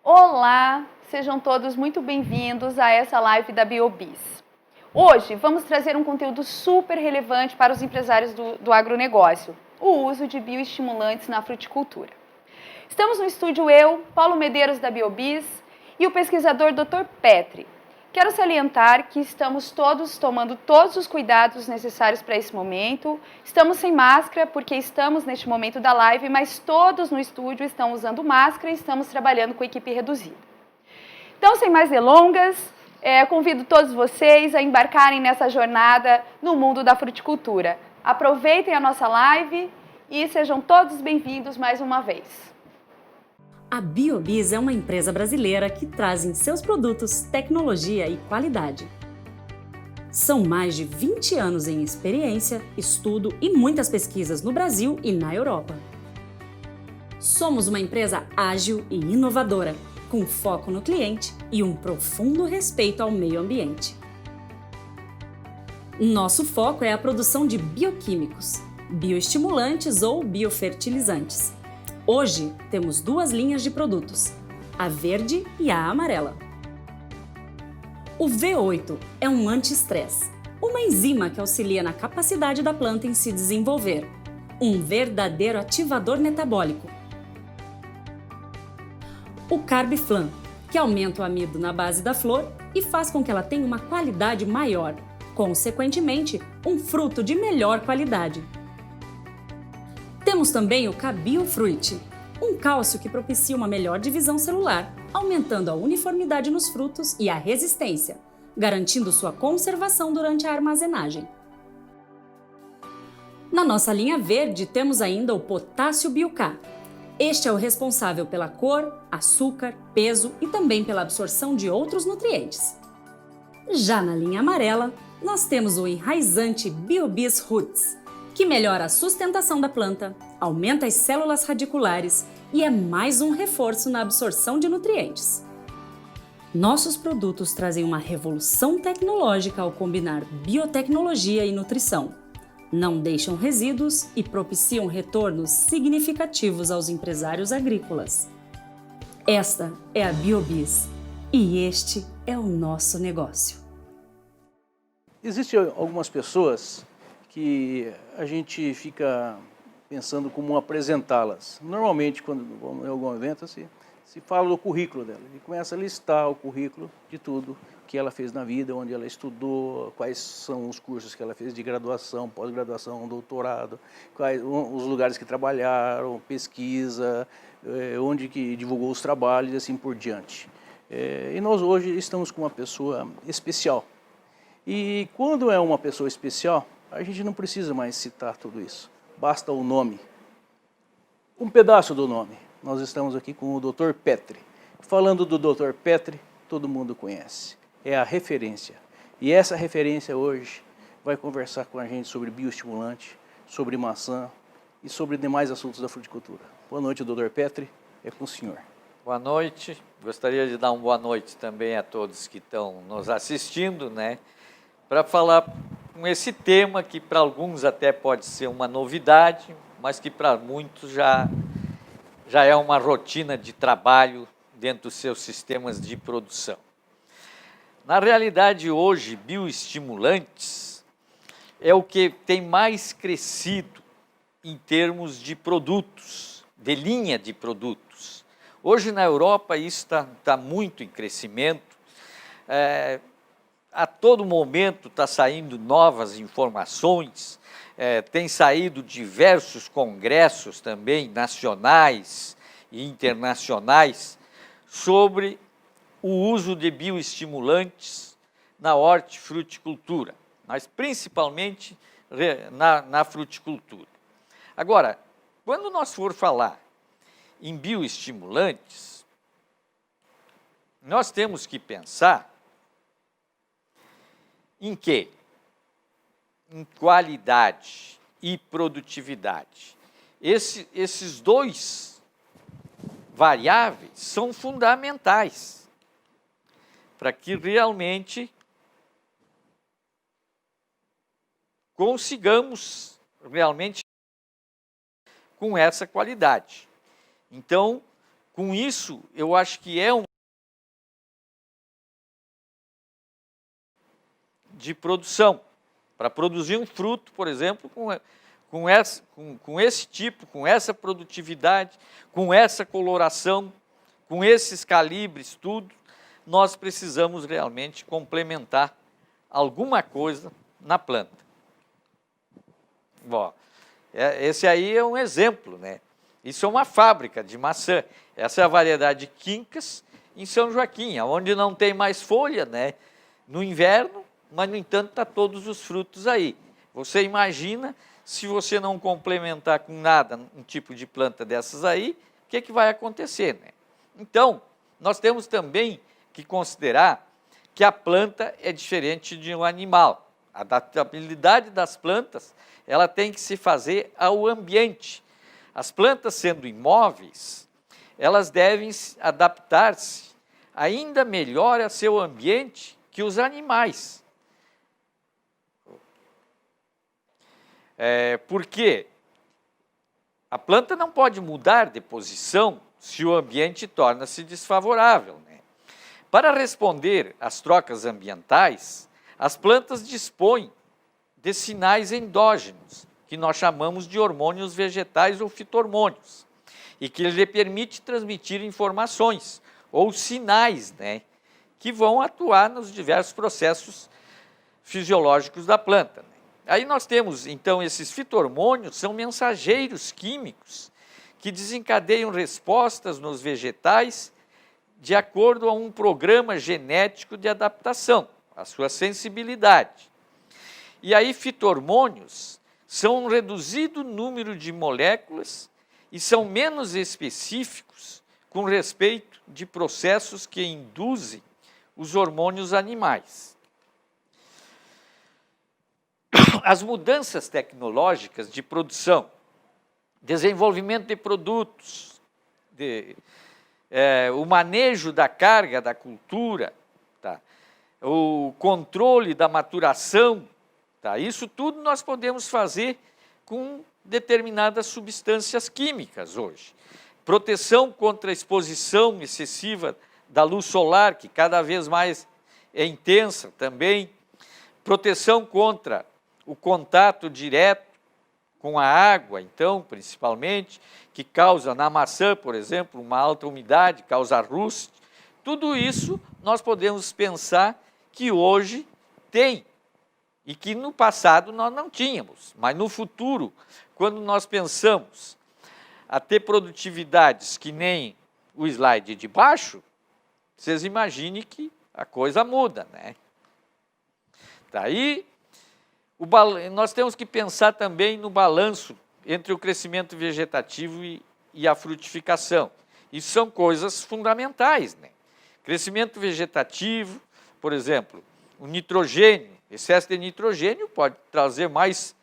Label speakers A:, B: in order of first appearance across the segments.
A: Olá, sejam todos muito bem-vindos a essa live da BioBiz. Hoje vamos trazer um conteúdo super relevante para os empresários do agronegócio, o uso de bioestimulantes na fruticultura. Estamos no estúdio eu, Paulo Medeiros da BioBiz e o pesquisador Dr. Petri. Quero salientar que estamos todos tomando todos os cuidados necessários para esse momento. Estamos sem máscara porque estamos neste momento da live, mas todos no estúdio estão usando máscara e estamos trabalhando com equipe reduzida. Então, sem mais delongas, convido todos vocês a embarcarem nessa jornada no mundo da fruticultura. Aproveitem a nossa live e sejam todos bem-vindos mais uma vez.
B: A BioBiz é uma empresa brasileira que traz em seus produtos tecnologia e qualidade. São mais de 20 anos em experiência, estudo e muitas pesquisas no Brasil e na Europa. Somos uma empresa ágil e inovadora, com foco no cliente e um profundo respeito ao meio ambiente. Nosso foco é a produção de bioquímicos, bioestimulantes ou biofertilizantes. Hoje, temos duas linhas de produtos, a verde e a amarela. O V8 é um anti-estresse, uma enzima que auxilia na capacidade da planta em se desenvolver, um verdadeiro ativador metabólico. O Carbiflam, que aumenta o amido na base da flor e faz com que ela tenha uma qualidade maior, consequentemente, um fruto de melhor qualidade. Temos também o Cabiofruit, um cálcio que propicia uma melhor divisão celular, aumentando a uniformidade nos frutos e a resistência, garantindo sua conservação durante a armazenagem. Na nossa linha verde temos ainda o Potássio Bio-K. Este é o responsável pela cor, açúcar, peso e também pela absorção de outros nutrientes. Já na linha amarela, nós temos o enraizante BioBiz Roots, que melhora a sustentação da planta, aumenta as células radiculares e é mais um reforço na absorção de nutrientes. Nossos produtos trazem uma revolução tecnológica ao combinar biotecnologia e nutrição. Não deixam resíduos e propiciam retornos significativos aos empresários agrícolas. Esta é a BioBiz e este é o nosso negócio.
C: Existem algumas pessoas que a gente fica pensando como apresentá-las. Normalmente, quando vamos em algum evento, se fala do currículo dela. E começa a listar o currículo de tudo que ela fez na vida, onde ela estudou, quais são os cursos que ela fez de graduação, pós-graduação, doutorado, quais os lugares que trabalharam, pesquisa, onde que divulgou os trabalhos e assim por diante. E nós hoje estamos com uma pessoa especial. E quando é uma pessoa especial, a gente não precisa mais citar tudo isso. Basta o nome. Um pedaço do nome. Nós estamos aqui com o Dr. Petri. Falando do Dr. Petri, todo mundo conhece. É a referência. E essa referência hoje vai conversar com a gente sobre bioestimulante, sobre maçã e sobre demais assuntos da fruticultura. Boa noite, Dr. Petri. É com o senhor.
D: Boa noite. Gostaria de dar uma boa noite também a todos que estão nos assistindo, né? Para falar com esse tema que para alguns até pode ser uma novidade, mas que para muitos já é uma rotina de trabalho dentro dos seus sistemas de produção. Na realidade, hoje, bioestimulantes é o que tem mais crescido em termos de produtos, de linha de produtos. Hoje, na Europa, isso está muito em crescimento. A todo momento está saindo novas informações, tem saído diversos congressos também, nacionais e internacionais, sobre o uso de bioestimulantes na hortifruticultura, mas principalmente na fruticultura. Agora, quando nós for falar em bioestimulantes, nós temos que pensar em quê? Em qualidade e produtividade. Esses dois variáveis são fundamentais para que realmente consigamos realmente com essa qualidade. Então, Com isso, eu acho que é um de produção, para produzir um fruto, por exemplo, com esse tipo, com essa produtividade, com essa coloração, com esses calibres, tudo, nós precisamos realmente complementar alguma coisa na planta. Bom, esse aí é um exemplo, né? Isso é uma fábrica de maçã. Essa é a variedade Quincas em São Joaquim, onde não tem mais folha, né? No inverno, mas, no entanto, está todos os frutos aí. Você imagina, se você não complementar com nada um tipo de planta dessas aí, o que, que vai acontecer, né? Então, nós temos também que considerar que a planta é diferente de um animal. A adaptabilidade das plantas, ela tem que se fazer ao ambiente. As plantas, sendo imóveis, elas devem adaptar-se ainda melhor a seu ambiente que os animais. Porque a planta não pode mudar de posição se o ambiente torna-se desfavorável, né? Para responder às trocas ambientais, as plantas dispõem de sinais endógenos, que nós chamamos de hormônios vegetais ou fitormônios, e que lhe permite transmitir informações ou sinais, né, que vão atuar nos diversos processos fisiológicos da planta. Aí nós temos, então, esses fitormônios, são mensageiros químicos que desencadeiam respostas nos vegetais de acordo a um programa genético de adaptação, a sua sensibilidade. E aí fitormônios são um reduzido número de moléculas e são menos específicos com respeito de processos que induzem os hormônios animais. As mudanças tecnológicas de produção, desenvolvimento de produtos, o manejo da carga da cultura, tá? O controle da maturação, tá? Isso tudo nós podemos fazer com determinadas substâncias químicas hoje. Proteção contra a exposição excessiva da luz solar, que cada vez mais é intensa também. Proteção contra o contato direto com a água, então, principalmente, que causa na maçã, por exemplo, uma alta umidade, causa ruste. Tudo isso nós podemos pensar que hoje tem, e que no passado nós não tínhamos, mas no futuro, quando nós pensamos a ter produtividades que nem o slide de baixo, vocês imaginem que a coisa muda, né? Daí, nós temos que pensar também no balanço entre o crescimento vegetativo e a frutificação. Isso são coisas fundamentais, né? Crescimento vegetativo, por exemplo, o nitrogênio, excesso de nitrogênio pode trazer mais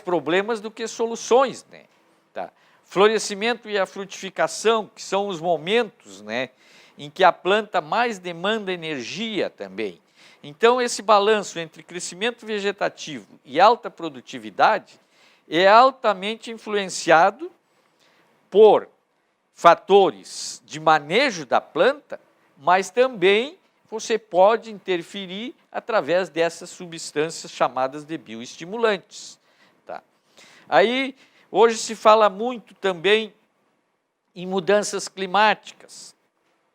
D: problemas do que soluções, né? Tá? Florescimento e a frutificação, que são os momentos, né, em que a planta mais demanda energia também. Então, esse balanço entre crescimento vegetativo e alta produtividade é altamente influenciado por fatores de manejo da planta, mas também você pode interferir através dessas substâncias chamadas de bioestimulantes. Tá? Aí, hoje se fala muito também em mudanças climáticas,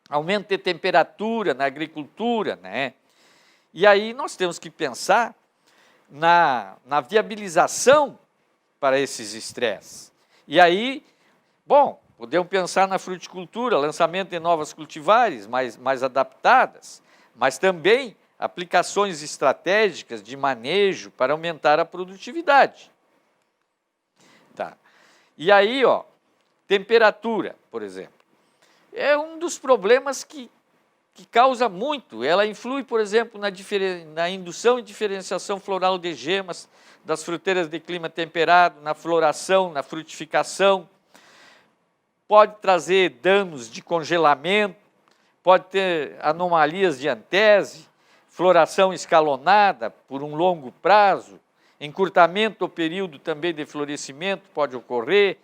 D: aumento de temperatura na agricultura, né? E aí nós temos que pensar na viabilização para esses estresses. E aí, bom, podemos pensar na fruticultura, lançamento de novas cultivares mais adaptadas, mas também aplicações estratégicas de manejo para aumentar a produtividade. Tá. E aí, ó, temperatura, por exemplo, é um dos problemas que causa muito. Ela influi, por exemplo, na indução e diferenciação floral de gemas das fruteiras de clima temperado, na floração, na frutificação. Pode trazer danos de congelamento, pode ter anomalias de antese, floração escalonada por um longo prazo, encurtamento do período também de florescimento pode ocorrer,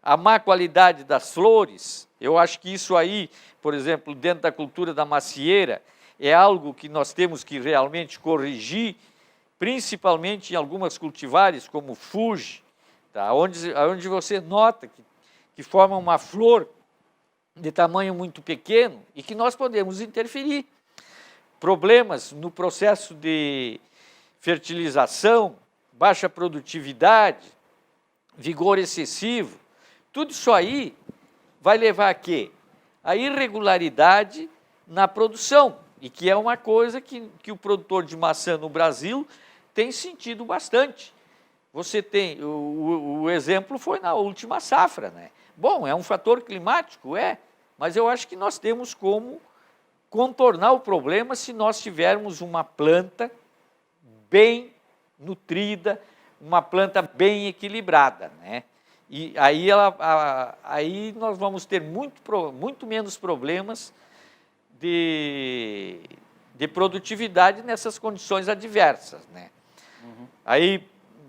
D: a má qualidade das flores, Eu acho que isso aí, por exemplo, dentro da cultura da macieira, é algo que nós temos que realmente corrigir, principalmente em algumas cultivares, como Fuji, tá? onde você nota que forma uma flor de tamanho muito pequeno e que nós podemos interferir. Problemas no processo de fertilização, baixa produtividade, vigor excessivo, tudo isso aí vai levar a quê? A irregularidade na produção, e que é uma coisa que o produtor de maçã no Brasil tem sentido bastante. Você tem, o exemplo foi na última safra, né? Bom, é um fator climático, mas eu acho que nós temos como contornar o problema se nós tivermos uma planta bem nutrida, uma planta bem equilibrada, né? E aí, aí nós vamos ter muito menos problemas de produtividade nessas condições adversas, né? Aí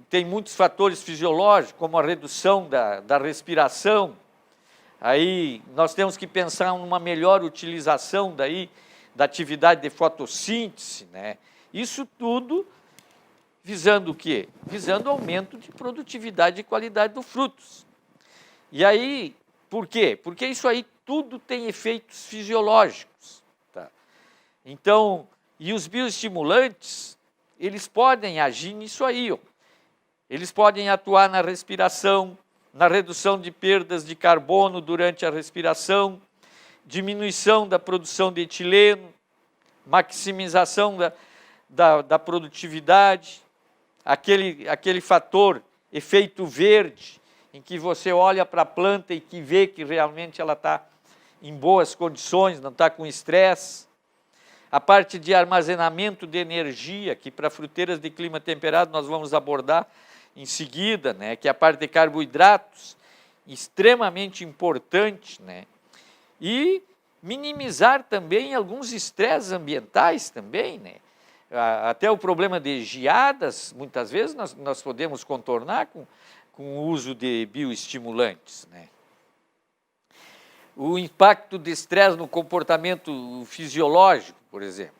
D: tem muitos fatores fisiológicos, como a redução da respiração. Aí nós temos que pensar numa melhor utilização da atividade de fotossíntese, né? Isso tudo visando o quê? Visando o aumento de produtividade e qualidade dos frutos. E aí, por quê? Porque isso aí tudo tem efeitos fisiológicos. Tá? Então, e os bioestimulantes, eles podem agir nisso aí. Ó. Eles podem atuar na respiração, na redução de perdas de carbono durante a respiração, diminuição da produção de etileno, maximização da produtividade, aquele fator efeito verde, em que você olha para a planta e que vê que realmente ela está em boas condições, não está com estresse. A parte de armazenamento de energia, que para fruteiras de clima temperado nós vamos abordar em seguida, né, que é a parte de carboidratos, extremamente importante, né, e minimizar também alguns estresses ambientais também, né, até o problema de geadas, muitas vezes nós podemos contornar com o uso de bioestimulantes, né. O impacto de estresse no comportamento fisiológico, por exemplo.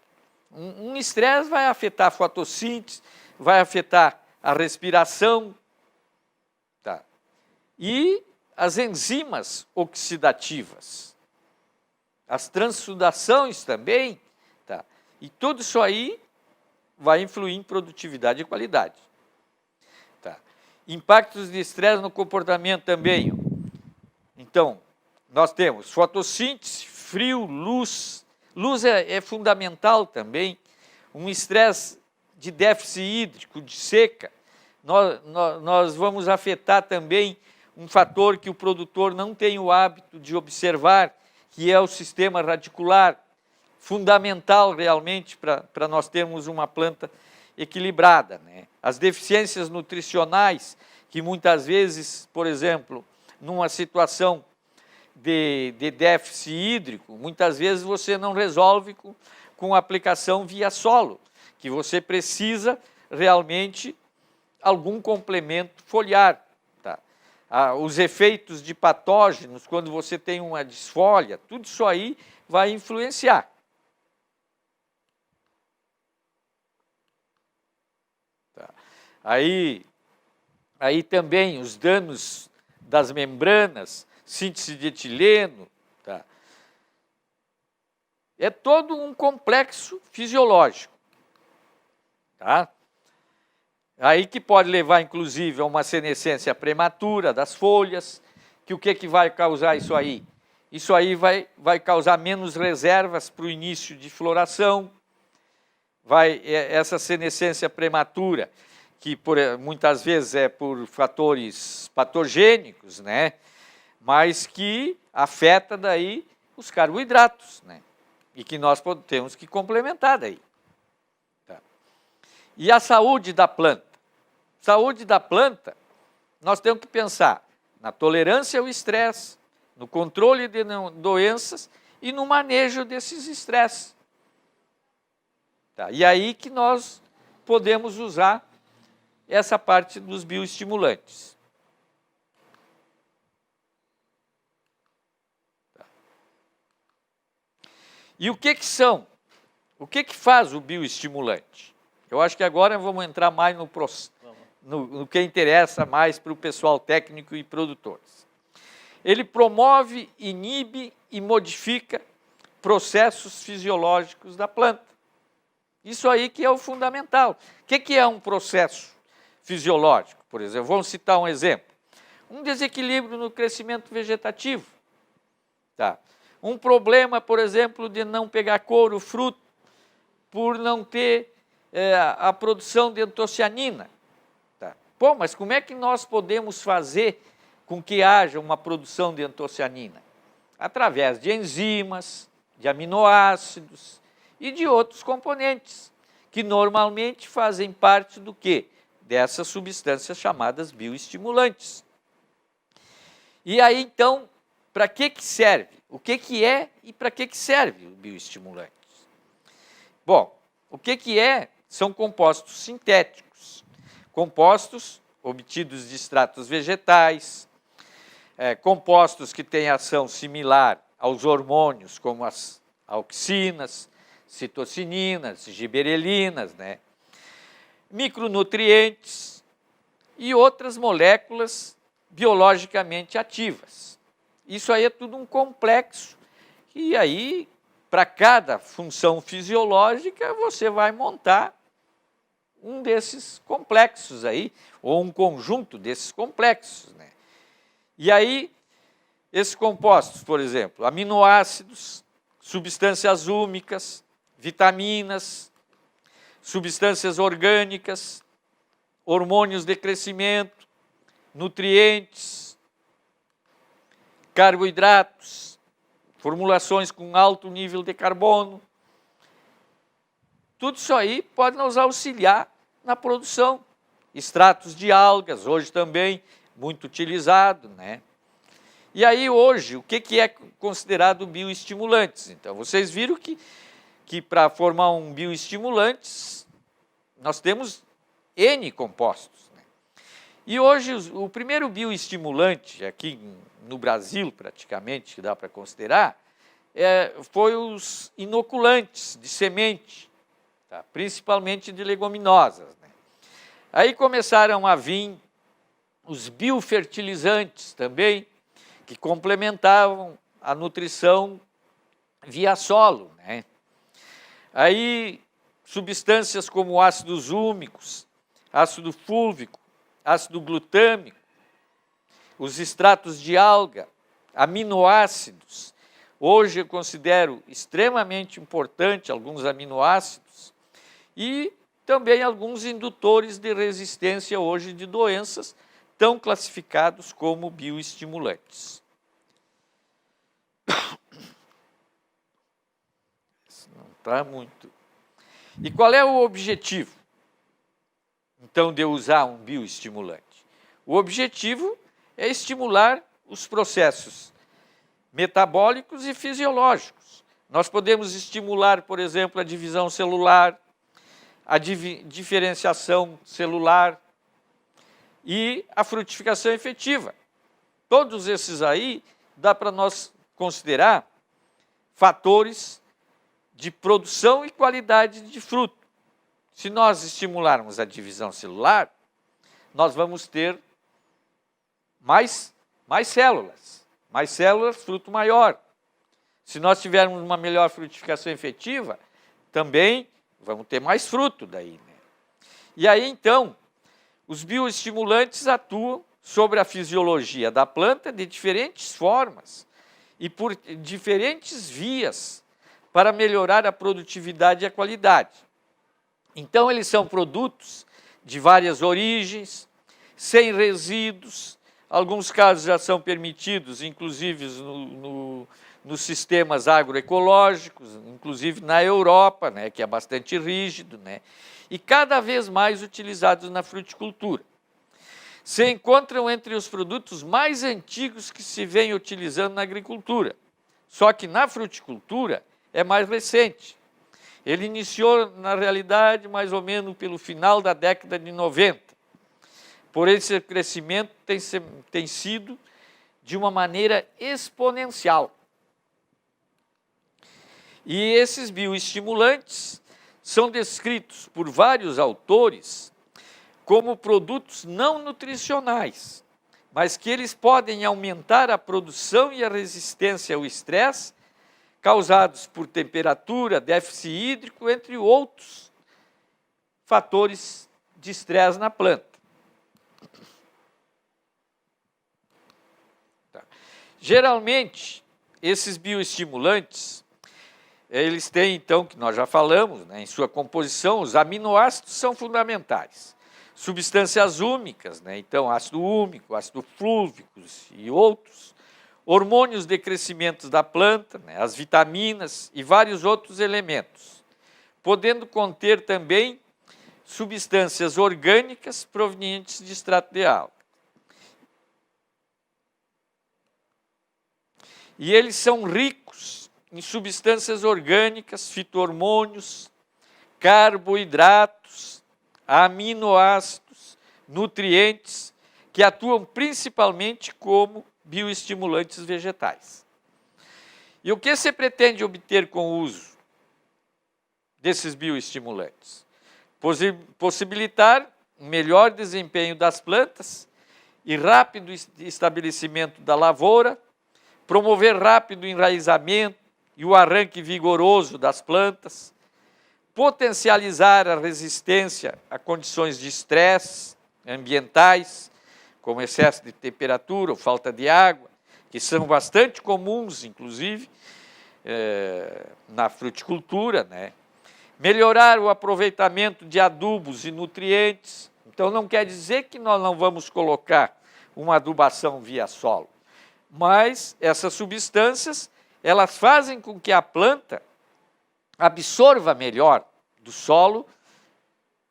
D: Um estresse vai afetar a fotossíntese, vai afetar a respiração, tá? E as enzimas oxidativas, as transsudações também, tá? E tudo isso aí vai influir em produtividade e qualidade. Tá? Impactos de estresse no comportamento também. Então, nós temos fotossíntese, frio, luz. Luz é fundamental também. Um estresse de déficit hídrico, de seca. Nós vamos afetar também um fator que o produtor não tem o hábito de observar, que é o sistema radicular, fundamental realmente para nós termos uma planta equilibrada, né? As deficiências nutricionais, que muitas vezes, por exemplo, numa situação de déficit hídrico, muitas vezes você não resolve com aplicação via solo, que você precisa realmente algum complemento foliar. Tá? Os efeitos de patógenos, quando você tem uma desfolha, tudo isso aí vai influenciar. Tá? Aí também os danos das membranas, síntese de etileno, tá? É todo um complexo fisiológico. Tá? Aí que pode levar, inclusive, a uma senescência prematura das folhas, que o que vai causar isso aí? Isso aí vai causar menos reservas para o início de floração, essa senescência prematura, que muitas vezes é por fatores patogênicos, né? Mas que afeta daí os carboidratos, né? E que nós temos que complementar daí. Tá? E a saúde da planta? Saúde da planta, nós temos que pensar na tolerância ao estresse, no controle de doenças e no manejo desses estresses. Tá? E aí que nós podemos usar essa parte dos bioestimulantes. Tá? E o que são? O que faz o bioestimulante? Eu acho que agora vamos entrar mais no que interessa mais para o pessoal técnico e produtores. Ele promove, inibe e modifica processos fisiológicos da planta. Isso aí que é o fundamental. O que é um processo fisiológico? Por exemplo, vamos citar um exemplo. Um desequilíbrio no crescimento vegetativo. Tá? Um problema, por exemplo, de não pegar couro, fruto, por não ter a produção de antocianina. Tá? Pô, mas como é que nós podemos fazer com que haja uma produção de antocianina? Através de enzimas, de aminoácidos e de outros componentes, que normalmente fazem parte do quê? Dessas substâncias chamadas bioestimulantes. E aí, então, para que serve? O que é e para que serve o bioestimulante? Bom, o que é? São compostos sintéticos, compostos obtidos de extratos vegetais, compostos que têm ação similar aos hormônios, como as auxinas, citocininas, giberelinas, né? Micronutrientes e outras moléculas biologicamente ativas. Isso aí é tudo um complexo, e aí, para cada função fisiológica, você vai montar um desses complexos aí, ou um conjunto desses complexos, né? E aí, esses compostos, por exemplo, aminoácidos, substâncias úmicas, vitaminas, substâncias orgânicas, hormônios de crescimento, nutrientes, carboidratos, formulações com alto nível de carbono. Tudo isso aí pode nos auxiliar na produção. Extratos de algas, hoje também muito utilizado, né? E aí hoje, o que é considerado bioestimulantes? Então, vocês viram que para formar um bioestimulante, nós temos N compostos, né? E hoje, o primeiro bioestimulante, aqui no Brasil, praticamente, que dá para considerar, foi os inoculantes de semente, tá? Principalmente de leguminosas, né? Aí começaram a vir os biofertilizantes também, que complementavam a nutrição via solo, né? Aí, substâncias como ácidos úmicos, ácido fúlvico, ácido glutâmico, os extratos de alga, aminoácidos. Hoje eu considero extremamente importante alguns aminoácidos e também alguns indutores de resistência hoje de doenças, tão classificados como bioestimulantes. Isso não está muito. E qual é o objetivo, então, de usar um bioestimulante? O objetivo é estimular os processos metabólicos e fisiológicos. Nós podemos estimular, por exemplo, a divisão celular, a diferenciação celular e a frutificação efetiva. Todos esses aí dá para nós considerar fatores de produção e qualidade de fruto. Se nós estimularmos a divisão celular, nós vamos ter mais células, fruto maior. Se nós tivermos uma melhor frutificação efetiva, também vamos ter mais fruto daí, né? E aí, então, os bioestimulantes atuam sobre a fisiologia da planta de diferentes formas e por diferentes vias para melhorar a produtividade e a qualidade. Então, eles são produtos de várias origens, sem resíduos. Alguns casos já são permitidos, inclusive nos sistemas agroecológicos, inclusive na Europa, né, que é bastante rígido, né, e cada vez mais utilizados na fruticultura. Se encontram entre os produtos mais antigos que se vem utilizando na agricultura, só que na fruticultura é mais recente. Ele iniciou, na realidade, mais ou menos pelo final da década de 90. Porém, esse crescimento tem sido de uma maneira exponencial. E esses bioestimulantes são descritos por vários autores como produtos não nutricionais, mas que eles podem aumentar a produção e a resistência ao estresse causados por temperatura, déficit hídrico, entre outros fatores de estresse na planta. Tá. Geralmente, esses bioestimulantes, eles têm, então, que nós já falamos, né, em sua composição, os aminoácidos são fundamentais. Substâncias úmicas, né, então ácido úmico, ácido flúvico e outros, hormônios de crescimento da planta, né, as vitaminas e vários outros elementos, podendo conter também substâncias orgânicas provenientes de extrato de alga. E eles são ricos em substâncias orgânicas, fito-hormônios, carboidratos, aminoácidos, nutrientes, que atuam principalmente como bioestimulantes vegetais. E o que se pretende obter com o uso desses bioestimulantes? Possibilitar um melhor desempenho das plantas e rápido estabelecimento da lavoura, promover rápido enraizamento e o arranque vigoroso das plantas, potencializar a resistência a condições de estresse ambientais, como excesso de temperatura ou falta de água, que são bastante comuns, inclusive, na fruticultura, né? Melhorar o aproveitamento de adubos e nutrientes. Então, não quer dizer que nós não vamos colocar uma adubação via solo, mas essas substâncias, elas fazem com que a planta absorva melhor do solo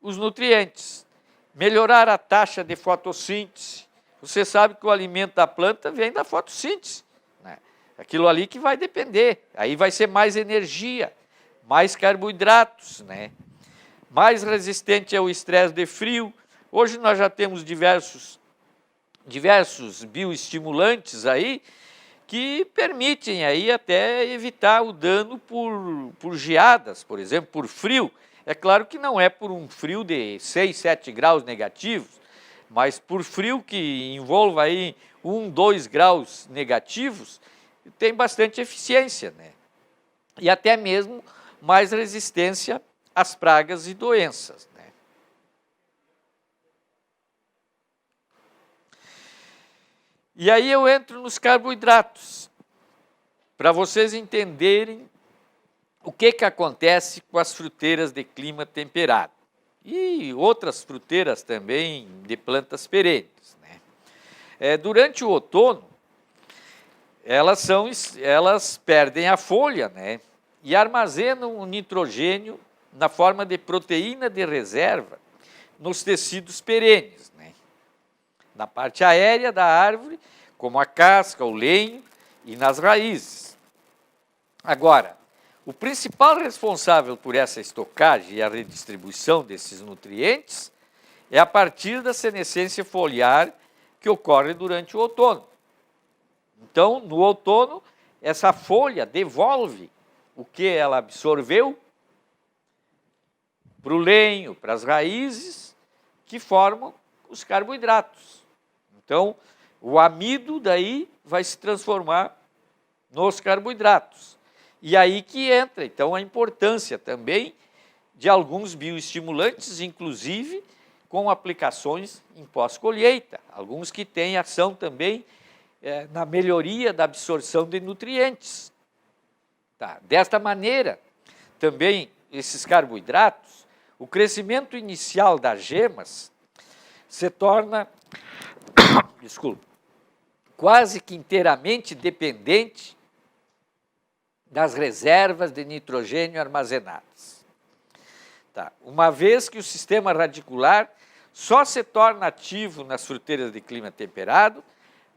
D: os nutrientes. Melhorar a taxa de fotossíntese. Você sabe que o alimento da planta vem da fotossíntese, né? Aquilo ali que vai depender. Aí vai ser mais energia, mais carboidratos, né? Mais resistente ao estresse de frio. Hoje nós já temos diversos bioestimulantes aí que permitem aí até evitar o dano por geadas, por exemplo, por frio. É claro que não é por um frio de 6, 7 graus negativos, mas por frio que envolva aí 1, 2 graus negativos, tem bastante eficiência, né? E até mesmo mais resistência às pragas e doenças, né? E aí eu entro nos carboidratos, para vocês entenderem o que acontece com as fruteiras de clima temperado e outras fruteiras também de plantas perenes, né? Durante o outono, elas perdem a folha, né? E armazenam o nitrogênio na forma de proteína de reserva nos tecidos perenes, né? Na parte aérea da árvore, como a casca, o lenho e nas raízes. Agora, o principal responsável por essa estocagem e a redistribuição desses nutrientes é a partir da senescência foliar que ocorre durante o outono. Então, no outono, essa folha devolve o que ela absorveu para o lenho, para as raízes, que formam os carboidratos. Então, o amido daí vai se transformar nos carboidratos. E aí que entra, então, a importância também de alguns bioestimulantes, inclusive com aplicações em pós-colheita, alguns que têm ação também na melhoria da absorção de nutrientes. Tá. Desta maneira, também, esses carboidratos, o crescimento inicial das gemas se torna, quase que inteiramente dependente das reservas de nitrogênio armazenadas. Tá. Uma vez que o sistema radicular só se torna ativo nas fruteiras de clima temperado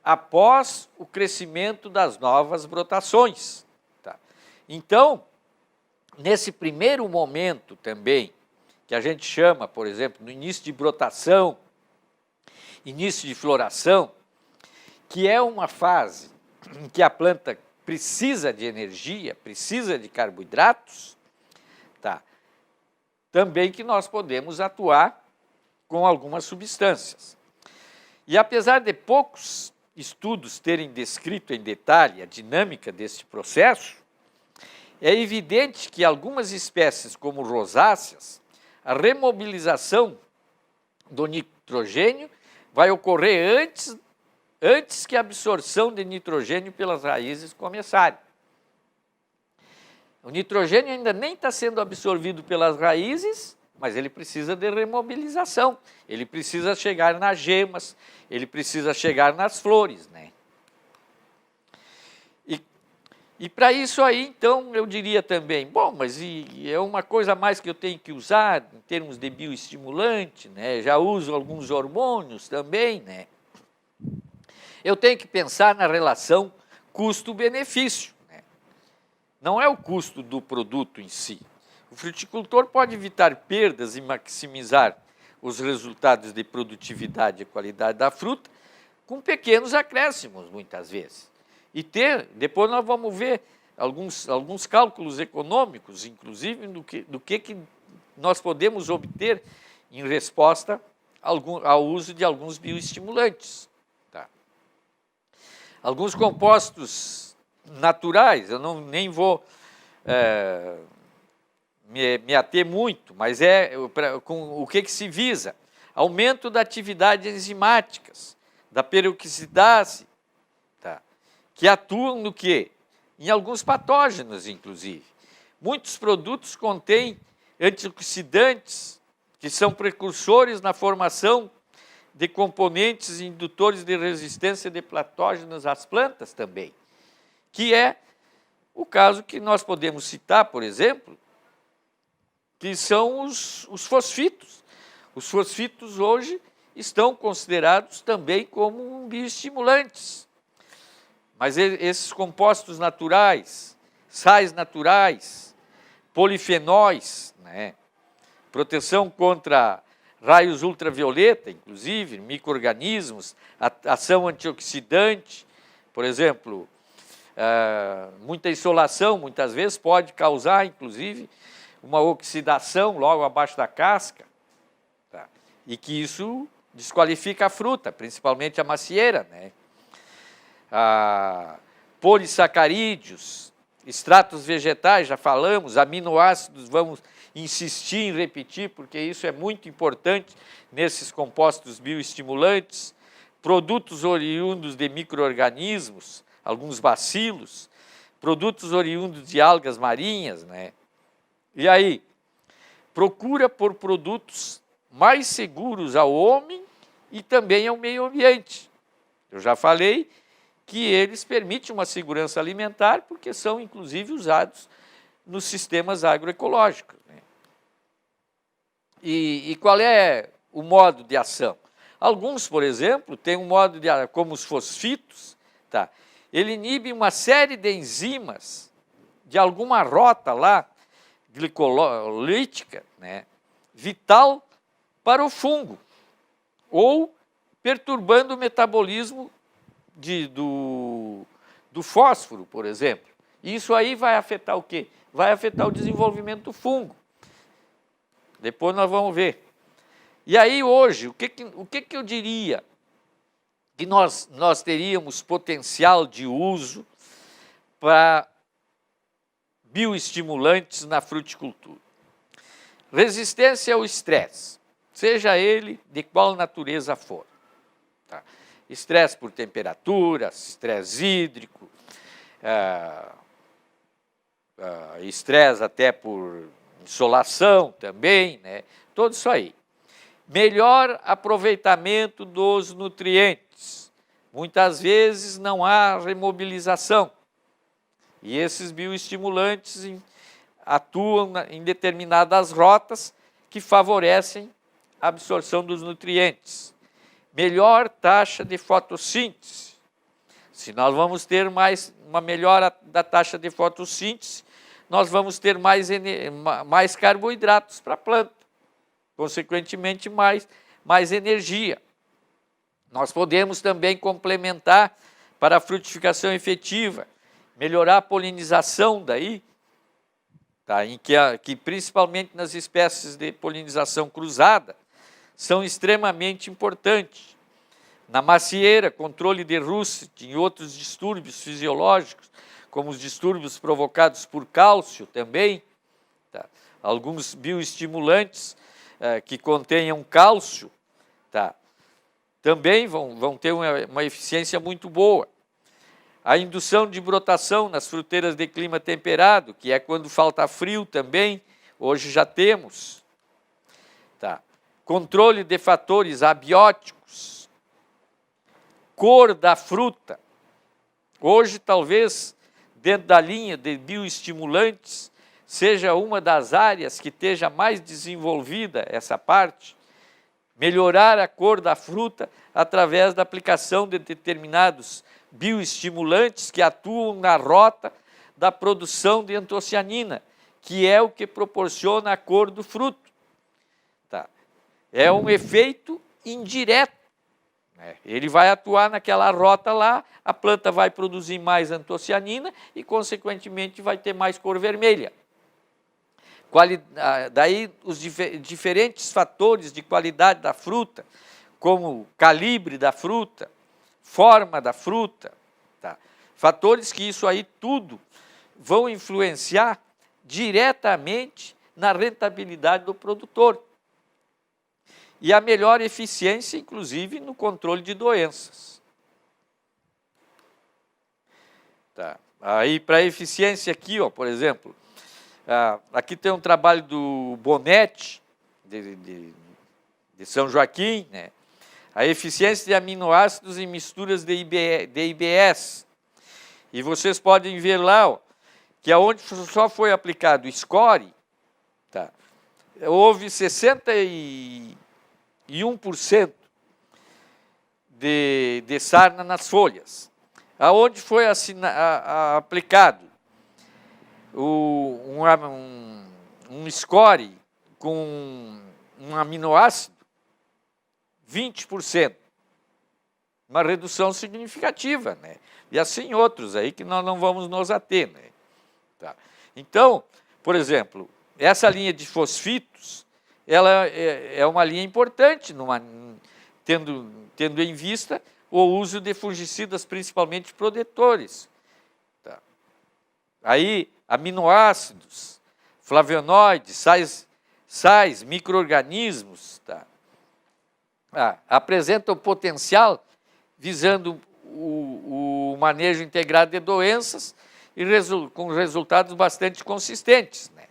D: após o crescimento das novas brotações. Tá. Então, nesse primeiro momento também, que a gente chama, por exemplo, no início de brotação, início de floração, que é uma fase em que a planta precisa de energia, precisa de carboidratos, tá? Também que nós podemos atuar com algumas substâncias. E apesar de poucos estudos terem descrito em detalhe a dinâmica deste processo, é evidente que algumas espécies, como rosáceas, a remobilização do nitrogênio vai ocorrer antes que a absorção de nitrogênio pelas raízes começarem. O nitrogênio ainda nem está sendo absorvido pelas raízes, mas ele precisa de remobilização. Ele precisa chegar nas gemas, ele precisa chegar nas flores, né? E para isso aí, então, eu diria também, bom, mas é uma coisa a mais que eu tenho que usar em termos de bioestimulante, né? Já uso alguns hormônios também, né? Eu tenho que pensar na relação custo-benefício, né? Não é o custo do produto em si. O fruticultor pode evitar perdas e maximizar os resultados de produtividade e qualidade da fruta com pequenos acréscimos, muitas vezes. E depois nós vamos ver alguns cálculos econômicos, inclusive, do que nós podemos obter em resposta ao uso de alguns bioestimulantes. Tá? Alguns compostos naturais, eu nem vou me ater muito, mas com o que se visa? Aumento da atividade enzimáticas, da peroxidase, tá? Que atuam no quê? Em alguns patógenos, inclusive. Muitos produtos contêm antioxidantes, que são precursores na formação de componentes indutores de resistência de patógenos às plantas também, que é o caso que nós podemos citar, por exemplo, que são os fosfitos. Os fosfitos hoje estão considerados também como bioestimulantes. Mas esses compostos naturais, sais naturais, polifenóis, né? Proteção contra raios ultravioleta, inclusive, micro-organismos, ação antioxidante, por exemplo, muita insolação, muitas vezes, pode causar, inclusive, uma oxidação logo abaixo da casca, tá? E que isso desqualifica a fruta, principalmente a macieira, né? Polissacarídeos, extratos vegetais, já falamos, aminoácidos, vamos insistir em repetir, porque isso é muito importante nesses compostos bioestimulantes, produtos oriundos de micro-organismos, alguns bacilos, produtos oriundos de algas marinhas, né? E aí, procura por produtos mais seguros ao homem e também ao meio ambiente. Eu já falei que eles permitem uma segurança alimentar, porque são, inclusive, usados nos sistemas agroecológicos, né? E qual é o modo de ação? Alguns, por exemplo, têm um modo de ação, como os fosfitos, tá? Ele inibe uma série de enzimas de alguma rota lá, glicolítica, né? Vital para o fungo, ou perturbando o metabolismo do fósforo, por exemplo. Isso aí vai afetar o quê? Vai afetar o desenvolvimento do fungo. Depois nós vamos ver. E aí hoje, o que eu diria que nós teríamos potencial de uso para bioestimulantes na fruticultura? Resistência ao estresse, seja ele de qual natureza for. Tá? Estresse por temperatura, estresse hídrico, estresse até por insolação também, né? Tudo isso aí. Melhor aproveitamento dos nutrientes. Muitas vezes não há remobilização. E esses bioestimulantes atuam em determinadas rotas que favorecem a absorção dos nutrientes. Melhor taxa de fotossíntese. Se nós vamos ter uma melhora da taxa de fotossíntese, nós vamos ter mais carboidratos para a planta. Consequentemente, mais energia. Nós podemos também complementar para a frutificação efetiva melhorar a polinização daí, tá? que principalmente nas espécies de polinização cruzada, são extremamente importantes. Na macieira, controle de Russet e outros distúrbios fisiológicos, como os distúrbios provocados por cálcio também, tá? Alguns bioestimulantes que contenham cálcio, tá? Também vão ter uma eficiência muito boa. A indução de brotação nas fruteiras de clima temperado, que é quando falta frio também, hoje já temos. Tá? Controle de fatores abióticos, cor da fruta. Hoje, talvez, dentro da linha de bioestimulantes, seja uma das áreas que esteja mais desenvolvida essa parte, melhorar a cor da fruta através da aplicação de determinados bioestimulantes que atuam na rota da produção de antocianina, que é o que proporciona a cor do fruto. Tá? É um efeito indireto. Né? Ele vai atuar naquela rota lá, a planta vai produzir mais antocianina e, consequentemente, vai ter mais cor vermelha. Daí, os diferentes fatores de qualidade da fruta, como o calibre da fruta, forma da fruta, tá? Fatores que isso aí tudo vão influenciar diretamente na rentabilidade do produtor. E a melhor eficiência, inclusive, no controle de doenças. Tá. Aí, para a eficiência aqui, ó, por exemplo, aqui tem um trabalho do Bonetti, de São Joaquim, né? A eficiência de aminoácidos em misturas de IBS. E vocês podem ver lá, ó, que aonde só foi aplicado score, tá, houve 61% de sarna nas folhas. Aonde foi aplicado um score com um aminoácido, 20%. Uma redução significativa, né? E assim outros aí que nós não vamos nos ater, né? Tá. Então, por exemplo, essa linha de fosfitos, ela é uma linha importante, tendo em vista o uso de fungicidas, principalmente protetores. Tá. Aí, aminoácidos, flavonoides, sais, micro-organismos, tá? Apresentam potencial visando o manejo integrado de doenças e com resultados bastante consistentes, né?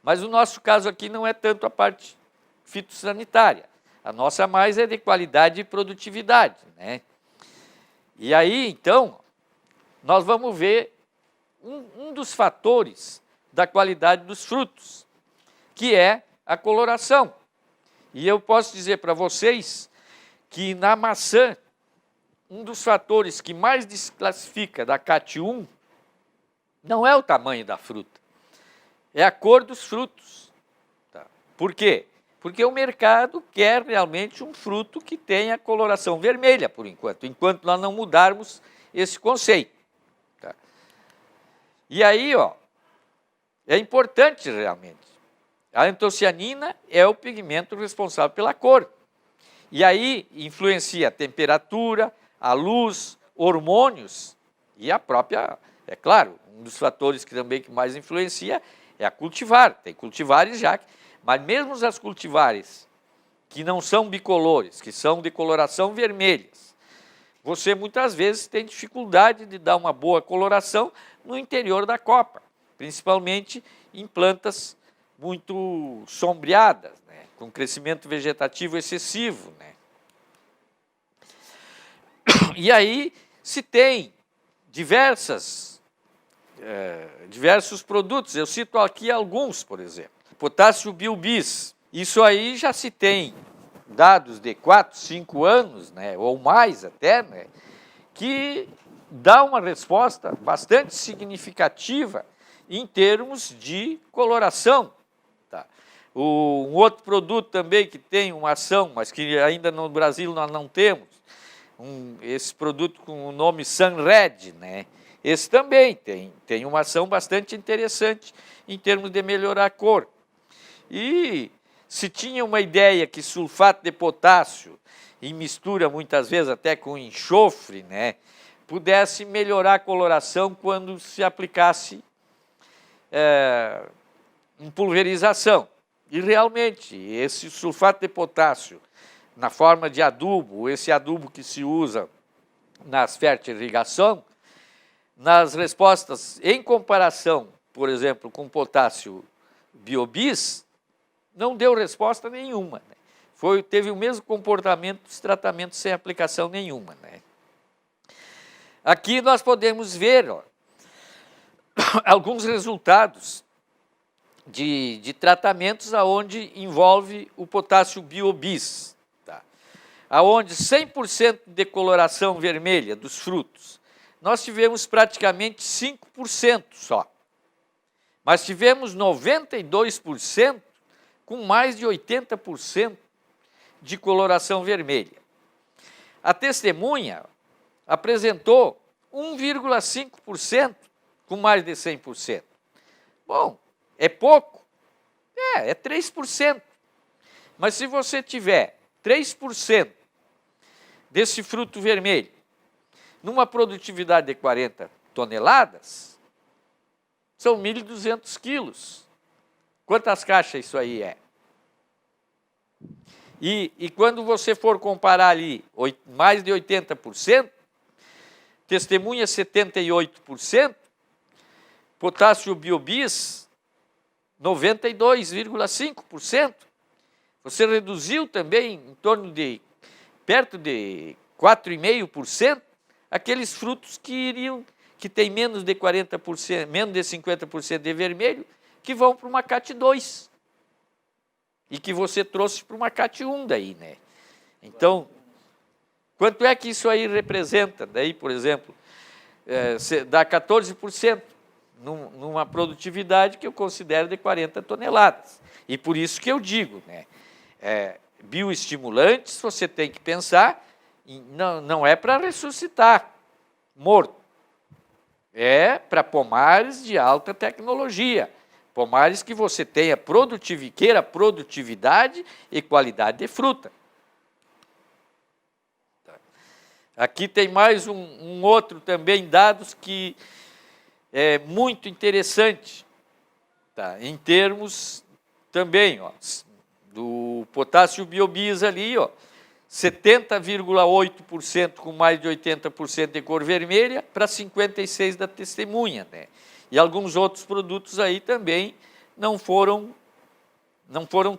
D: Mas o nosso caso aqui não é tanto a parte fitossanitária. A nossa mais é de qualidade e produtividade, né? E aí, então, nós vamos ver um dos fatores da qualidade dos frutos, que é a coloração. E eu posso dizer para vocês que na maçã, um dos fatores que mais desclassifica da CAT1 não é o tamanho da fruta, é a cor dos frutos. Tá? Por quê? Porque o mercado quer realmente um fruto que tenha coloração vermelha, por enquanto nós não mudarmos esse conceito. Tá? E aí, ó, é importante realmente. A antocianina é o pigmento responsável pela cor. E aí influencia a temperatura, a luz, hormônios e a própria, é claro, um dos fatores que também mais influencia é a cultivar. Tem cultivares já, mas mesmo as cultivares que não são bicolores, que são de coloração vermelhas, você muitas vezes tem dificuldade de dar uma boa coloração no interior da copa, principalmente em plantas muito sombreadas, né, com crescimento vegetativo excessivo, né. E aí se tem diversos produtos, eu cito aqui alguns, por exemplo. Potássio Biobis, isso aí já se tem dados de 4, 5 anos, né, ou mais até, né, que dá uma resposta bastante significativa em termos de coloração. Tá. Um outro produto também que tem uma ação, mas que ainda no Brasil nós não temos, esse produto com o nome Sunred, né? Esse também tem uma ação bastante interessante em termos de melhorar a cor. E se tinha uma ideia que sulfato de potássio, em mistura muitas vezes até com enxofre, né, pudesse melhorar a coloração quando se aplicasse em pulverização. E realmente, esse sulfato de potássio, na forma de adubo, esse adubo que se usa nas fertirrigação, nas respostas em comparação, por exemplo, com potássio biobis, não deu resposta nenhuma, né? Teve o mesmo comportamento dos tratamentos sem aplicação nenhuma, né? Aqui nós podemos ver, ó, alguns resultados de tratamentos aonde envolve o potássio biobis, tá? Aonde 100% de coloração vermelha dos frutos, nós tivemos praticamente 5% só. Mas tivemos 92% com mais de 80% de coloração vermelha. A testemunha apresentou 1,5% com mais de 100%. Bom, é pouco? É 3%. Mas se você tiver 3% desse fruto vermelho numa produtividade de 40 toneladas, são 1.200 quilos. Quantas caixas isso aí é? E quando você for comparar ali mais de 80%, testemunha 78%, potássio biobis 92,5%, você reduziu também em torno de perto de 4,5% aqueles frutos que têm menos de 40%, menos de 50% de vermelho, que vão para uma CAT 2. E que você trouxe para uma CAT 1 daí, né? Então, quanto é que isso aí representa? Daí, por exemplo, dá 14% numa produtividade que eu considero de 40 toneladas. E por isso que eu digo, né? Bioestimulantes, você tem que pensar, não é para ressuscitar morto. É para pomares de alta tecnologia. Pomares que você tenha queira produtividade e qualidade de fruta. Aqui tem mais um outro também, dados que é muito interessante, tá? Em termos também, ó, do potássio biobis ali, ó, 70,8% com mais de 80% de cor vermelha para 56% da testemunha, né? E alguns outros produtos aí também não foram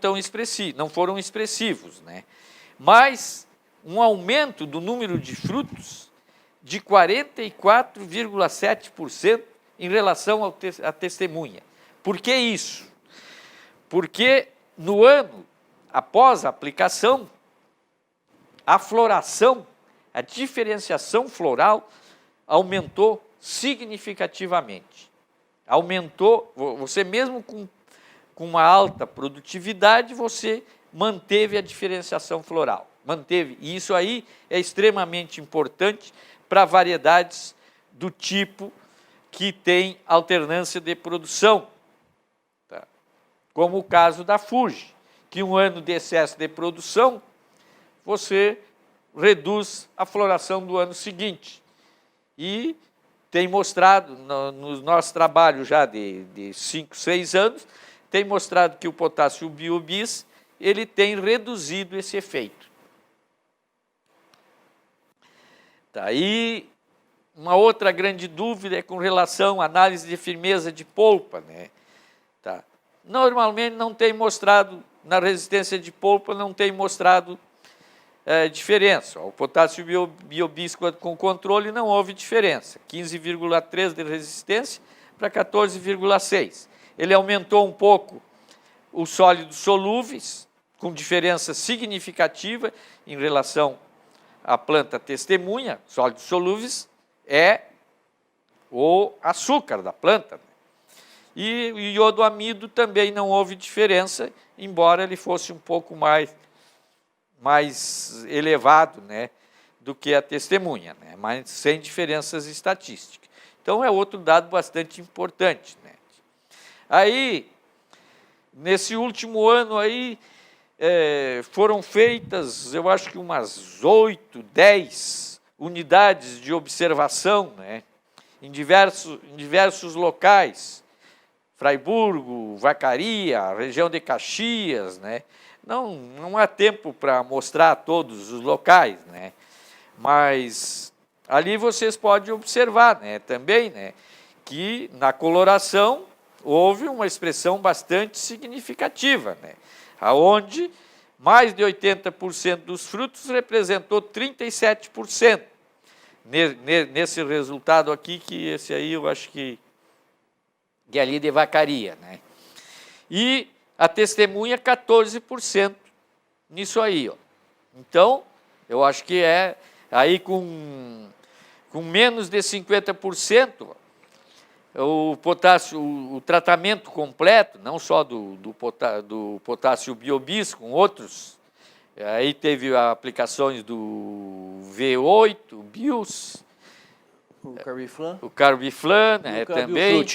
D: tão expressivos, não foram expressivos, né? Mas um aumento do número de frutos de 44,7% em relação à testemunha. Por que isso? Porque no ano após a aplicação, a floração, a diferenciação floral aumentou significativamente. Aumentou, você mesmo com uma alta produtividade, você manteve a diferenciação floral. Manteve. E isso aí é extremamente importante para variedades do tipo que tem alternância de produção. Tá? Como o caso da Fuji, que um ano de excesso de produção, você reduz a floração do ano seguinte. E tem mostrado, no nosso trabalho já de 5, 6 anos, tem mostrado que o potássio biobis, ele tem reduzido esse efeito. Tá, e uma outra grande dúvida é com relação à análise de firmeza de polpa, né? Tá. Normalmente não tem mostrado, na resistência de polpa, não tem mostrado diferença. O potássio biobis com controle não houve diferença, 15,3 de resistência para 14,6. Ele aumentou um pouco os sólidos solúveis, com diferença significativa em relação à planta testemunha. Sólidos solúveis é o açúcar da planta. E o iodoamido também não houve diferença, embora ele fosse um pouco mais elevado, né, do que a testemunha, né, mas sem diferenças estatísticas. Então, é outro dado bastante importante, né? Aí, nesse último ano aí, foram feitas, eu acho que umas 8, 10 unidades de observação, né? Em diversos locais, Fraiburgo, Vacaria, região de Caxias, né? Não há tempo para mostrar todos os locais, né? Mas ali vocês podem observar, né, também, né, que na coloração houve uma expressão bastante significativa, né, aonde mais de 80% dos frutos representou 37%. Nesse resultado aqui, que esse aí eu acho que é ali de Vacaria, né? E a testemunha 14% nisso aí, ó. Então, eu acho que aí com menos de 50%, o potássio, o tratamento completo, não só do potássio biobis, com outros, aí teve aplicações do V8, o BIOS, o Carbiflan, né, também,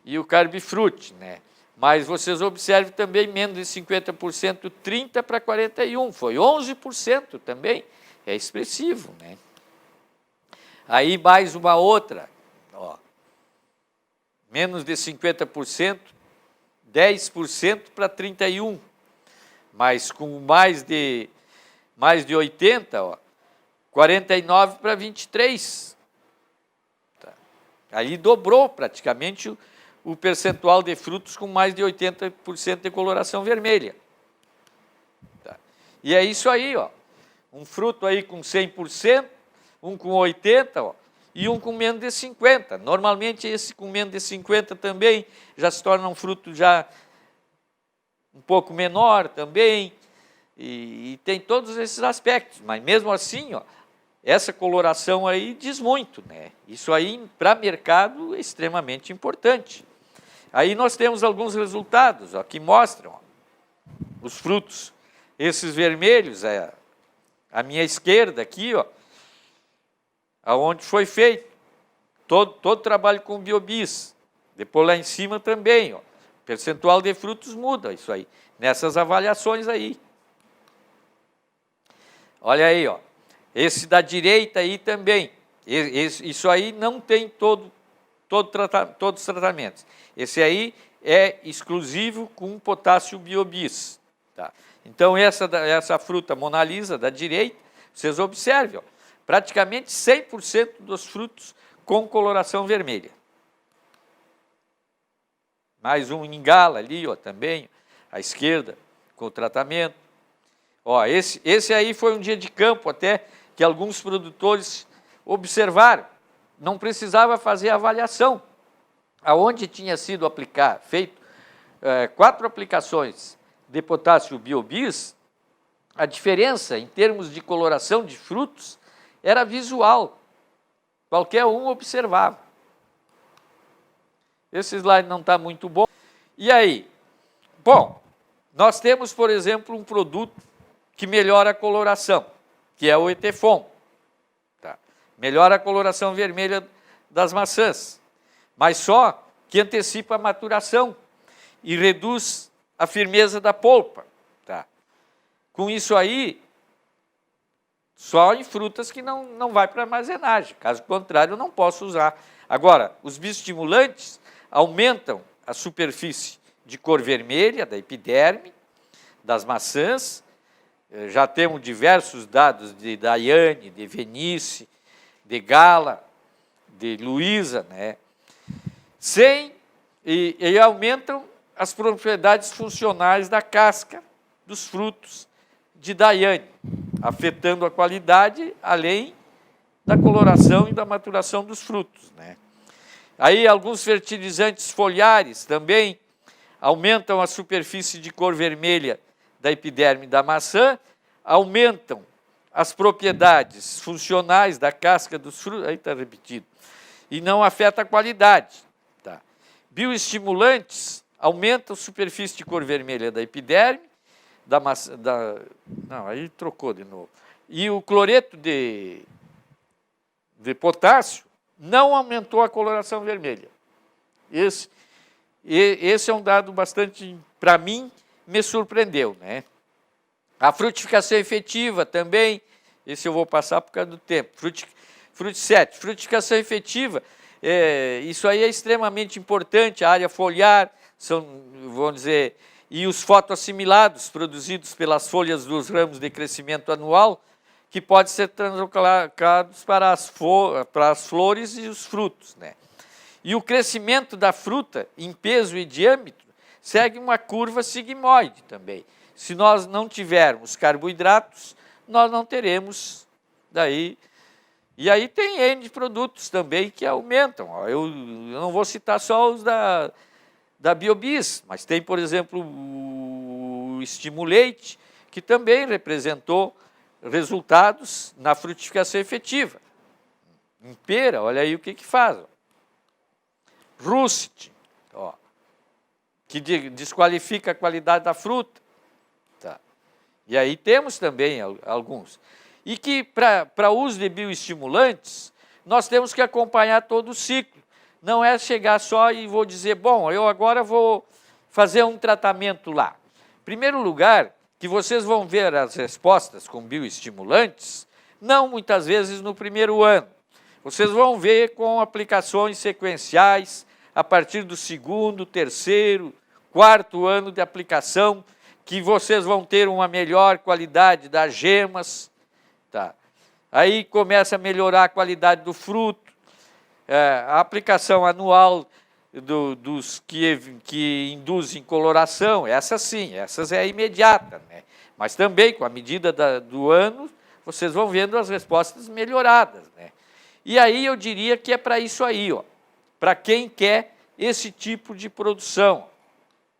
D: e o Carbifrute, né? Mas vocês observem também menos de 50%, 30% para 41%, foi 11% também, é expressivo, né? Aí mais uma outra, ó, menos de 50%, 10% para 31%, mas com mais de 80%, ó, 49% para 23%. Tá. Aí dobrou praticamente o percentual de frutos com mais de 80% de coloração vermelha. Tá. E é isso aí, ó, um fruto aí com 100%, um com 80%, ó, e um com menos de 50%. Normalmente esse com menos de 50% também já se torna um fruto já um pouco menor também, e tem todos esses aspectos, mas mesmo assim, ó, essa coloração aí diz muito, né? Isso aí para mercado é extremamente importante. Aí nós temos alguns resultados, ó, que mostram, ó, os frutos, esses vermelhos, à minha esquerda aqui, ó, aonde foi feito todo trabalho com biobis. Depois lá em cima também, ó, o percentual de frutos muda isso aí, nessas avaliações aí. Olha aí, ó, esse da direita aí também, isso aí não tem todos os tratamentos. Esse aí é exclusivo com potássio biobis. Tá? Então, essa fruta Mona Lisa da direita, vocês observem, ó, praticamente 100% dos frutos com coloração vermelha. Mais um Ingala ali, ó, também, à esquerda, com o tratamento. Ó, esse aí foi um dia de campo até que alguns produtores observaram. Não precisava fazer avaliação. Aonde tinha sido feito 4 aplicações de potássio biobis, a diferença em termos de coloração de frutos era visual. Qualquer um observava. Esse slide não está muito bom. E aí? Bom, nós temos, por exemplo, um produto que melhora a coloração, que é o Etefon. Tá? Melhora a coloração vermelha das maçãs, mas só que antecipa a maturação e reduz a firmeza da polpa. Tá? Com isso aí, só em frutas que não vai para armazenagem, caso contrário eu não posso usar. Agora, os bioestimulantes aumentam a superfície de cor vermelha da epiderme, das maçãs. Já temos diversos dados de Daiane, de Venice, de Gala, de Luísa, né? E aumentam as propriedades funcionais da casca dos frutos de Daiane, afetando a qualidade, além da coloração e da maturação dos frutos, né? Aí alguns fertilizantes foliares também aumentam a superfície de cor vermelha da epiderme da maçã, aumentam as propriedades funcionais da casca dos frutos, aí está repetido, e não afeta a qualidade. Tá? Bioestimulantes aumentam a superfície de cor vermelha da epiderme, da maçã, não, aí trocou de novo. E o cloreto de potássio não aumentou a coloração vermelha. Esse é um dado bastante, para mim, me surpreendeu, né? A frutificação efetiva também, esse eu vou passar por causa do tempo. Frutificação efetiva, isso aí é extremamente importante, a área foliar, vamos dizer, e os fotoassimilados produzidos pelas folhas dos ramos de crescimento anual, que podem ser translocados para as flores e os frutos, né? E o crescimento da fruta, em peso e diâmetro, segue uma curva sigmoide também. Se nós não tivermos carboidratos, nós não teremos daí. E aí tem N produtos também que aumentam. Eu não vou citar só os da Biobis, mas tem, por exemplo, o Estimulate, que também representou resultados na frutificação efetiva. Em pera, olha aí o que faz. Russet, que desqualifica a qualidade da fruta. Tá. E aí temos também alguns. E que, para uso de bioestimulantes, nós temos que acompanhar todo o ciclo. Não é chegar só e vou dizer, bom, eu agora vou fazer um tratamento lá. Em primeiro lugar, que vocês vão ver as respostas com bioestimulantes, não muitas vezes no primeiro ano. Vocês vão ver com aplicações sequenciais a partir do segundo, terceiro, quarto ano de aplicação, que vocês vão ter uma melhor qualidade das gemas. Tá. Aí começa a melhorar a qualidade do fruto, a aplicação anual dos que induzem coloração, essas sim, essas é imediata, né? Mas também, com a medida do ano, vocês vão vendo as respostas melhoradas, né? E aí eu diria que é para isso aí, para quem quer esse tipo de produção.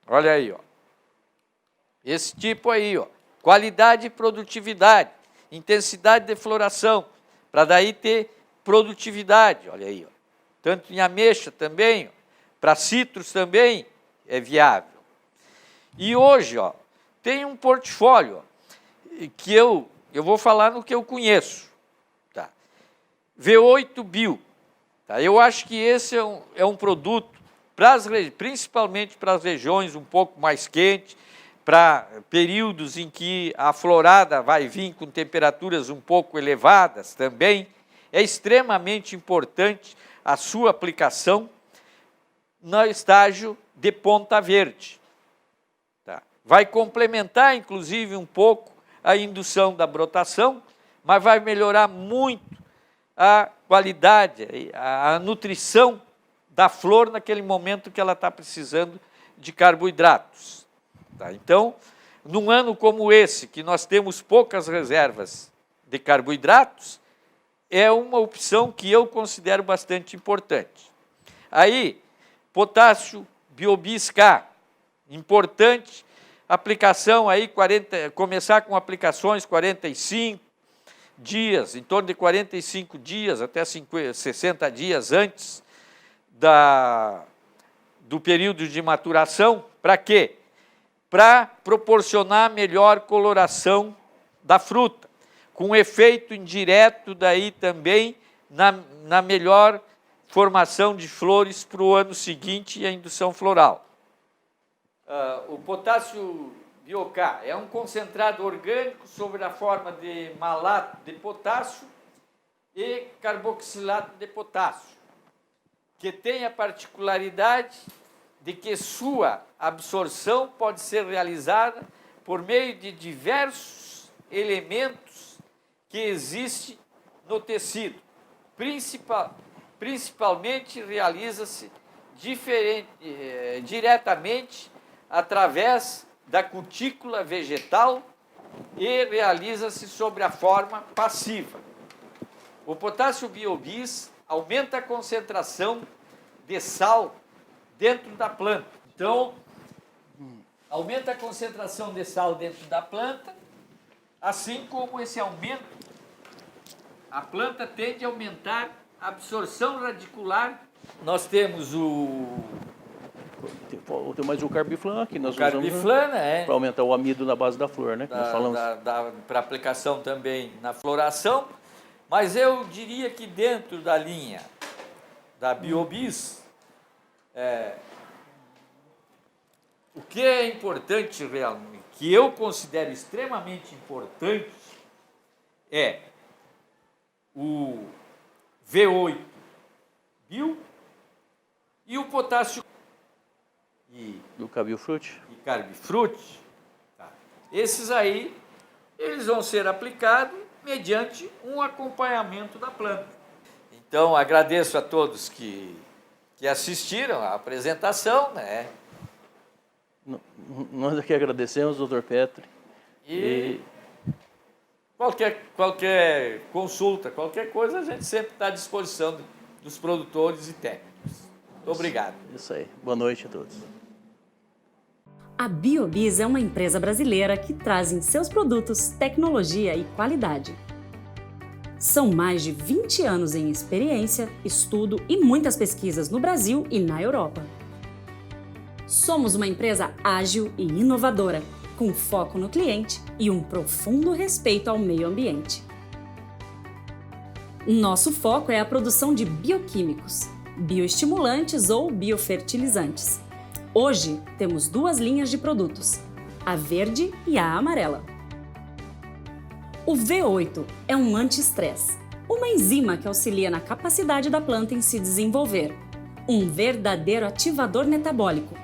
D: Olha aí, esse tipo aí, qualidade e produtividade, intensidade de floração, para daí ter produtividade, olha aí, tanto em ameixa também, para citros também é viável. E hoje, tem um portfólio que eu vou falar no que eu conheço. Tá? V8 Bio. Tá? Eu acho que esse é um produto, principalmente para as regiões um pouco mais quentes, para períodos em que a florada vai vir com temperaturas um pouco elevadas também, é extremamente importante a sua aplicação no estágio de ponta verde. Tá? Vai complementar, inclusive, um pouco a indução da brotação, mas vai melhorar muito a qualidade, a nutrição da flor naquele momento que ela está precisando de carboidratos. Tá? Então, num ano como esse, que nós temos poucas reservas de carboidratos, é uma opção que eu considero bastante importante. Aí, potássio Biobis K, importante, aplicação aí, começar com aplicações 45 dias, em torno de 45 dias, até 60 dias antes do período de maturação. Para quê? Para proporcionar melhor coloração da fruta, com efeito indireto daí também na melhor formação de flores para o ano seguinte e a indução floral. O potássio Bio-K é um concentrado orgânico sobre a forma de malato de potássio e carboxilato de potássio, que tem a particularidade de que sua absorção pode ser realizada por meio de diversos elementos que existem no tecido. Principalmente realiza-se diretamente através da cutícula vegetal e realiza-se sobre a forma passiva. O potássio Biobis aumenta a concentração de sal dentro da planta. Então, aumenta a concentração de sal dentro da planta, assim como esse aumento, a planta tende a aumentar a absorção radicular. Nós temos
C: Tem mais o Carbiflan que nós
D: Carbiflan,
C: para aumentar o amido na base da flor, né?
D: Para aplicação também na floração, mas eu diria que dentro da linha da Biobis, o que é importante realmente, que eu considero extremamente importante, é o V8 Bio e o potássio e
C: Do Cabifruti?
D: Carbifruti. Tá? Esses aí, eles vão ser aplicados mediante um acompanhamento da planta. Então, agradeço a todos que assistiram à apresentação, né?
C: Nós aqui agradecemos, doutor Petri.
D: E qualquer consulta, qualquer coisa, a gente sempre está à disposição dos produtores e técnicos. Muito obrigado.
C: Isso aí. Boa noite a todos.
B: A Biobis é uma empresa brasileira que traz em seus produtos tecnologia e qualidade. São mais de 20 anos em experiência, estudo e muitas pesquisas no Brasil e na Europa. Somos uma empresa ágil e inovadora, com foco no cliente e um profundo respeito ao meio ambiente. Nosso foco é a produção de bioquímicos, bioestimulantes ou biofertilizantes. Hoje, temos 2 linhas de produtos, a verde e a amarela. O V8 é um anti-estresse, uma enzima que auxilia na capacidade da planta em se desenvolver, um verdadeiro ativador metabólico.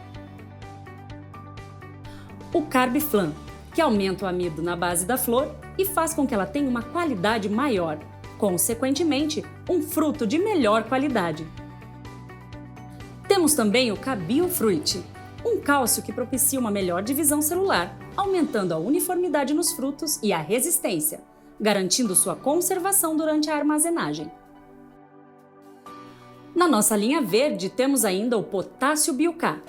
B: O Carbiflam, que aumenta o amido na base da flor e faz com que ela tenha uma qualidade maior, consequentemente, um fruto de melhor qualidade. Temos também o Cabiofruit, um cálcio que propicia uma melhor divisão celular, aumentando a uniformidade nos frutos e a resistência, garantindo sua conservação durante a armazenagem. Na nossa linha verde temos ainda o Potássio Biocar.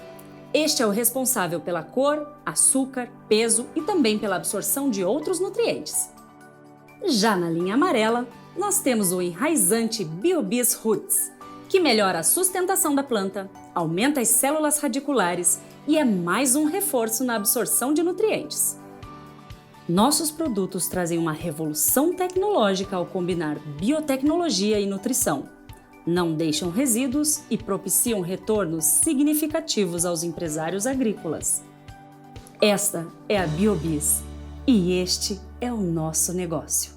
B: Este é o responsável pela cor, açúcar, peso e também pela absorção de outros nutrientes. Já na linha amarela, nós temos o enraizante Biobis Roots, que melhora a sustentação da planta, aumenta as células radiculares e é mais um reforço na absorção de nutrientes. Nossos produtos trazem uma revolução tecnológica ao combinar biotecnologia e nutrição. Não deixam resíduos e propiciam retornos significativos aos empresários agrícolas. Esta é a Biobis e este é o nosso negócio.